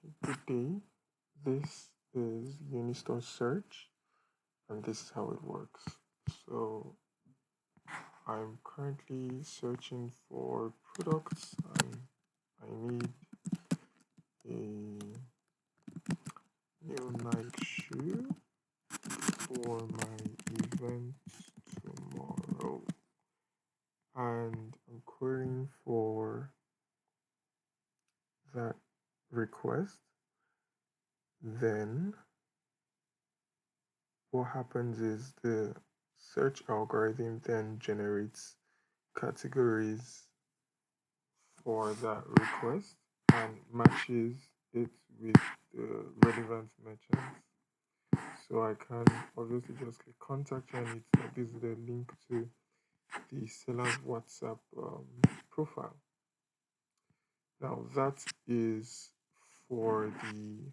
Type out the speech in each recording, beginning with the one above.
Good day. This is Unistore Search, and this is how it works. So, I'm currently searching for products, and I need a new Nike shoe for my event tomorrow. And I'm querying for that request. Then, what happens is the search algorithm then generates categories for that request and matches it with the relevant merchants. So I can obviously just click contact you, and it's like this is the link to the seller's WhatsApp profile. Now that is for the.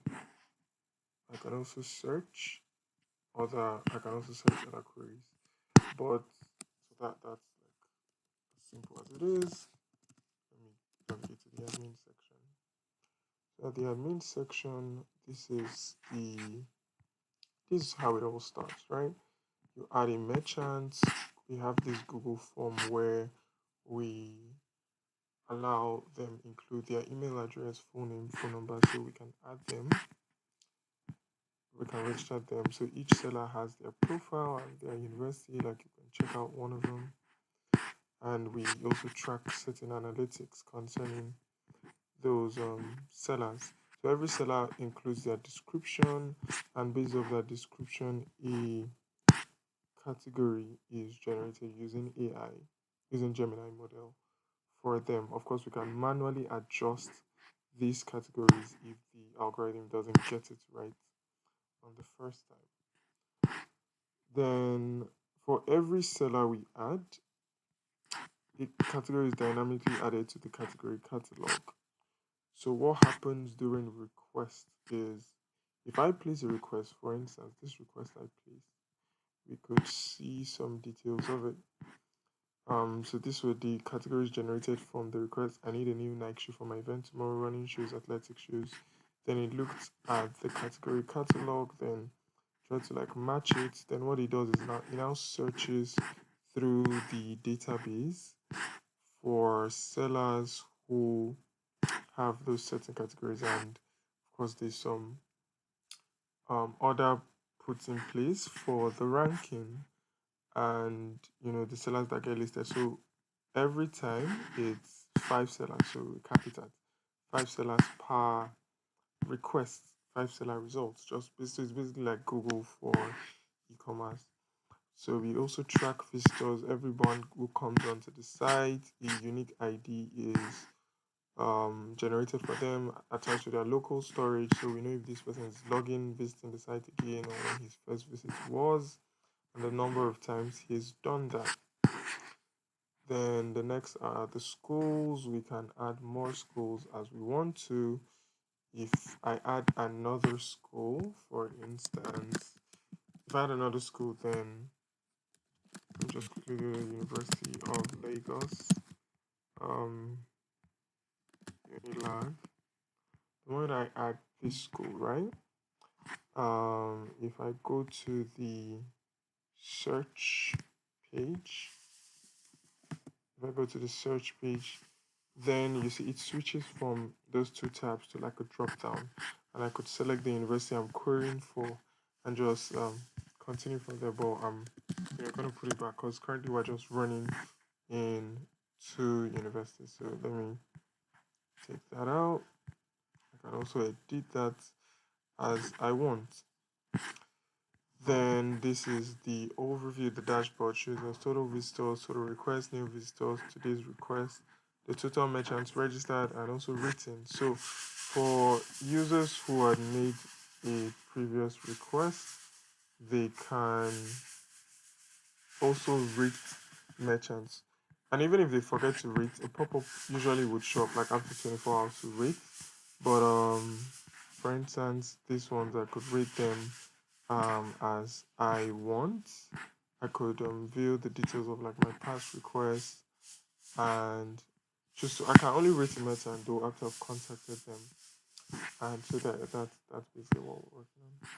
I can also search I can also search other queries, but so that's like as simple as it is. Let me navigate to the admin section. So at the admin section, this is how it all starts, right? You add a merchant. We have this Google form where we allow them include their email address, full name, phone number, so we can add them. We can register them. So each seller has their profile and their university. Like you can check out one of them, and we also track certain analytics concerning those sellers. So every seller includes their description, and based off that description, a category is generated using AI, using Gemini model for them. Of course, we can manually adjust these categories if the algorithm doesn't get it right on the first time. Then for every seller we add, the category is dynamically added to the category catalog. So what happens during request is if I place a request, for instance, this request I placed, we could see some details of it. So this were the categories generated from the request. I need a new Nike shoe for my event tomorrow, running shoes, athletic shoes. Then it looked at the category catalog, then tried to like match it. Then what it does is now it now searches through the database for sellers who have those certain categories, and of course there's some order put in place for the ranking and the sellers that get listed. So every time it's five sellers, so we cap it at five sellers per request, five seller results. It's basically like Google for e-commerce. So we also track visitors. Everyone who comes onto the site, a unique ID is generated for them attached to their local storage, so we know if this person is logging, visiting the site again, or when his first visit was, and the number of times he's done that. Then the next are the schools. We can add more schools as we want to. If I add another school, for instance, if I add another school, then I'll just quickly do the University of Lagos, um, Unilag. The moment I add this school, right? If I go to the search page, if I go to the search page, then you see it switches from those two tabs to like a drop down, and I could select the university I'm querying for and just continue from there. But I'm gonna put it back because currently we're just running in two universities. So let me take that out. I can also edit that as I want. Then this is the overview. The dashboard shows us total visitors, total requests, new visitors, today's request, the total merchants registered, and also written. So for users who had made a previous request, they can also rate merchants. And even if they forget to rate, a pop-up usually would show up like after 24 hours to rate. But for instance, these ones I could rate them as I want. I could view the details of like my past requests, and I can only rate a merchant though after I've contacted them. And so that's basically what we're working on.